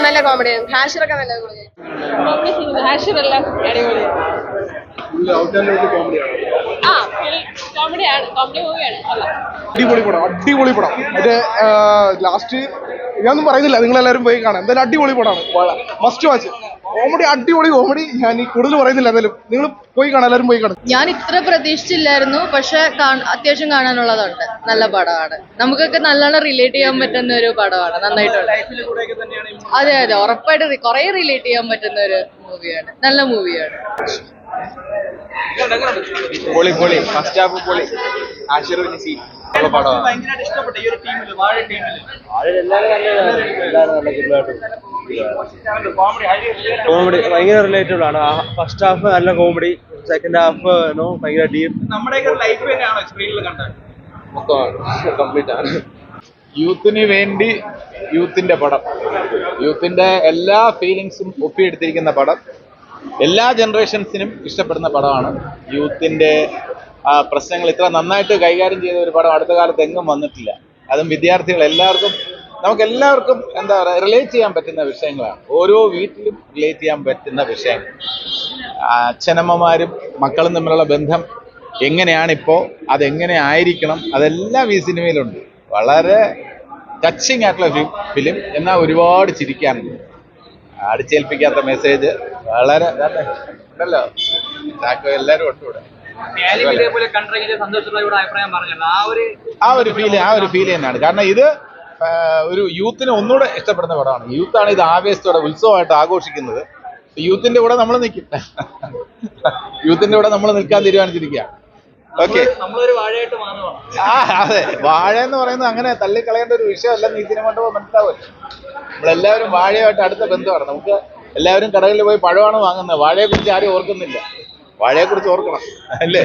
നല്ല കോമഡിയാണ്. ഹാഷിറൊക്കെ നല്ല ഹാഷിർ എല്ലാം അടിപൊളി പടം, അടിപൊളി പടം. മറ്റേ ലാസ്റ്റ് ഞാനൊന്നും പറയുന്നില്ല, നിങ്ങളെല്ലാവരും പോയി കാണാം. എന്തായാലും അടിപൊളി പടമാണ്, മസ്റ്റ് വാച്ച്. കോമഡി, അടിപൊളി കോമഡി. ഞാൻ ഈ കൂടുതൽ പറയുന്നില്ല, എന്തായാലും നിങ്ങൾ പോയി കാണാം, എല്ലാവരും പോയി കാണാം. ഞാൻ ഇത്ര പ്രതീക്ഷിച്ചില്ലായിരുന്നു, പക്ഷെ അത്യാവശ്യം കാണാനുള്ളതുണ്ട്. നല്ല പടമാണ്, നമുക്കൊക്കെ നല്ലോണം റിലേറ്റ് ചെയ്യാൻ പറ്റുന്ന ഒരു പടമാണ്. നന്നായിട്ടുണ്ട്. അതെ അതെ, ഉറപ്പായിട്ട് കുറെ റിലേറ്റ് ചെയ്യാൻ പറ്റുന്ന ഒരു മൂവിയാണ്. നല്ല മൂവിയാണ്. പൊളി പൊളി, ഫസ്റ്റ് ഹാഫ് പൊളി. ആശീർവാദ സീൻ കോമഡി ഭയങ്കര റിലേറ്റബിൾ ആണ്. ഫസ്റ്റ് ഹാഫ് നല്ല കോമഡി, സെക്കൻഡ് ഹാഫ് ഭയങ്കര ഡീപ്പ്. കംപ്ലീറ്റ് ആണ്. യൂത്തിന് വേണ്ടി യൂത്തിന്റെ പടം, യൂത്തിന്റെ എല്ലാ ഫീലിങ്സും ഒപ്പിയെടുത്തിരിക്കുന്ന പടം, എല്ലാ ജനറേഷൻസിനും ഇഷ്ടപ്പെടുന്ന പടമാണ്. യൂത്തിന്റെ പ്രശ്നങ്ങൾ ഇത്ര നന്നായിട്ട് കൈകാര്യം ചെയ്ത ഒരു പടം അടുത്ത കാലത്ത് എങ്ങും വന്നിട്ടില്ല. അതും വിദ്യാർത്ഥികൾ എല്ലാവർക്കും, നമുക്കെല്ലാവർക്കും എന്താ പറയുക, റിലേറ്റ് ചെയ്യാൻ പറ്റുന്ന വിഷയങ്ങളാണ്. ഓരോ വീട്ടിലും റിലേറ്റ് ചെയ്യാൻ പറ്റുന്ന വിഷയങ്ങൾ. അച്ഛനമ്മമാരും മക്കളും തമ്മിലുള്ള ബന്ധം എങ്ങനെയാണിപ്പോൾ, അതെങ്ങനെ ആയിരിക്കണം, അതെല്ലാം ഈ സിനിമയിലുണ്ട്. വളരെ ടച്ചിങ് ആയിട്ടുള്ള ഫിലിം, എന്നാൽ ഒരുപാട് ചിരിക്കാനുണ്ട്. അടിച്ചേൽപ്പിക്കാത്ത മെസ്സേജ് വളരെ ഉണ്ടല്ലോ. എല്ലാവരും ഒട്ടുകൂടെ ആ ഒരു ഫീൽ തന്നെയാണ്. കാരണം ഇത് ഒരു യൂത്തിന് ഒന്നുകൂടെ ഇഷ്ടപ്പെടുന്ന പടമാണ്. യൂത്താണ് ഇത് ആവേശത്തോടെ ഉത്സവമായിട്ട് ആഘോഷിക്കുന്നത്. യൂത്തിന്റെ കൂടെ നമ്മൾ നിൽക്കും, യൂത്തിന്റെ കൂടെ നമ്മൾ നിൽക്കാൻ തീരുമാനിച്ചിരിക്കുക. ഓക്കെ, അതെ, വാഴ എന്ന് പറയുന്നത് അങ്ങനെ തള്ളിക്കളയേണ്ട ഒരു വിഷയമല്ലെന്ന് ഈ സിനിമ കണ്ടപ്പോൾ മനസ്സിലാവുമല്ലോ. നമ്മളെല്ലാവരും വാഴയുമായിട്ട് അടുത്ത ബന്ധമാണ്. നമുക്ക് എല്ലാവരും കടകളിൽ പോയി പഴമാണ് വാങ്ങുന്നത്. വാഴയെ കുറിച്ച് ആരും ഓർക്കുന്നില്ല, വാഴയെ കുറിച്ച് ഓർക്കണം അല്ലേ?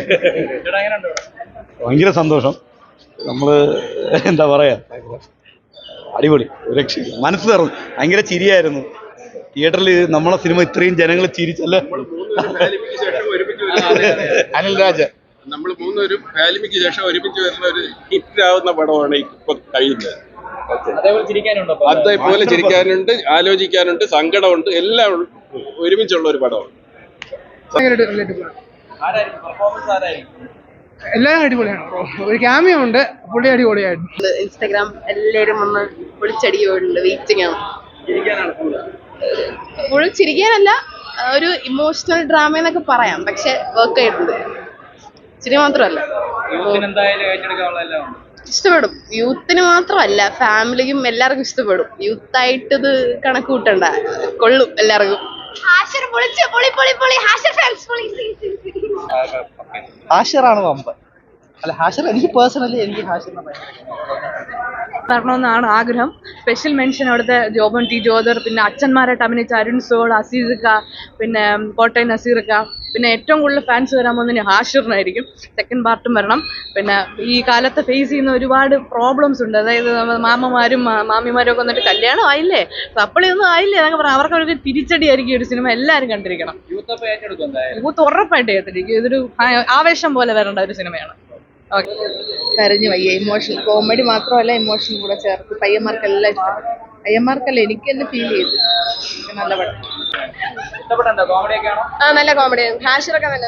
ഭയങ്കര സന്തോഷം. നമ്മള് എന്താ പറയാ, അടിപൊളി, ഒരു രക്ഷയില്ല. മനസ്സ് തുറന്നു, ഭയങ്കര ചിരിയായിരുന്നു. തിയേറ്ററിൽ നമ്മളെ സിനിമ ഇത്രയും ജനങ്ങൾ ചിരിച്ചല്ലേ. അനിൽ രാജ്, നമ്മൾ മൂന്നുപേരും ഫാലിമിക്ക് ശേഷം ഒരുമിച്ച് വരുന്ന ഒരു ഹിറ്റ് ആവുന്ന പടമാണ് ഇപ്പൊ കഴിയുന്നത്. അതേപോലെ ചിരിക്കാനുണ്ട്, ആലോചിക്കാനുണ്ട്, സങ്കടമുണ്ട്, എല്ലാം ഒരുമിച്ചുള്ള ഒരു പടമാണ്. എല്ലാവരും അടിപൊളിയാണ്. ഒരു ക്യാമിയോ ഉണ്ട്, പുള്ളി അടിപൊളിയായിട്ടുണ്ട്. ഇൻസ്റ്റാഗ്രാം എല്ലാവരും വന്ന് പൊളിച്ചടിയോടുണ്ട്. വെയിറ്റിംഗ് ആണ്. ഫുൾ ചിരിക്കാനല്ല, ഒരു ഇമോഷണൽ ഡ്രാമ എന്നൊക്കെ പറയാം, പക്ഷെ വർക്ക് ആയിട്ടുണ്ട്. ചിരി മാത്രമല്ല, ഇഷ്ടപ്പെടും. യൂത്തിന് മാത്രമല്ല, ഫാമിലിക്കും എല്ലാവർക്കും ഇഷ്ടപ്പെടും. യൂത്തായിട്ട് ഇത് കണക്ക് കൂട്ടണ്ട, കൊള്ളും എല്ലാവർക്കും. ഹാഷിറാണ് വമ്പൻ. അല്ല, ഹാഷിർ എനിക്ക് പേഴ്സണലി ഹാഷിറിനെ വരണമെന്നാണ് ആഗ്രഹം. സ്പെഷ്യൽ മെൻഷൻ അവിടുത്തെ ജോബൻ ടി ജോദർ, പിന്നെ അച്ഛന്മാരായിട്ട് അഭിനയിച്ച അരുൺ സോൾ, അസീസിക്ക, പിന്നെ കോട്ടയം നസീർക്ക, പിന്നെ ഏറ്റവും കൂടുതൽ ഫാൻസ് വരാൻ പോകുന്നതിന് ഹാഷിറിനായിരിക്കും. സെക്കൻഡ് പാർട്ടും വരണം. പിന്നെ ഈ കാലത്ത് ഫേസ് ചെയ്യുന്ന ഒരുപാട് പ്രോബ്ലംസ് ഉണ്ട്. അതായത് മാമമാരും മാമിമാരും ഒക്കെ വന്നിട്ട് കല്യാണം ആയില്ലേ, സപ്പളിയൊന്നും ആയില്ലേ എന്നൊക്കെ പറയാം. അവർക്കൊരു തിരിച്ചടിയായിരിക്കും ഒരു സിനിമ. എല്ലാവരും കണ്ടിരിക്കണം. യൂത്ത് ഉറപ്പായിട്ട് ഏറ്റെടുക്കും. ഇതൊരു ആവേശം പോലെ വരേണ്ട ഒരു സിനിമയാണ്. കരഞ്ഞു വയ്യ. ഇമോഷണൽ കോമഡി മാത്രമല്ല, ഇമോഷൻ കൂടെ ചേർത്ത് പയ്യന്മാർക്കെല്ലാം ഇഷ്ടപ്പെട്ടു. പയ്യന്മാർക്കല്ല, എനിക്ക് തന്നെ ഫീൽ ചെയ്തു. നല്ല പടം, നല്ല കോമഡിയാണ്. ഹാഷിറൊക്കെ നല്ല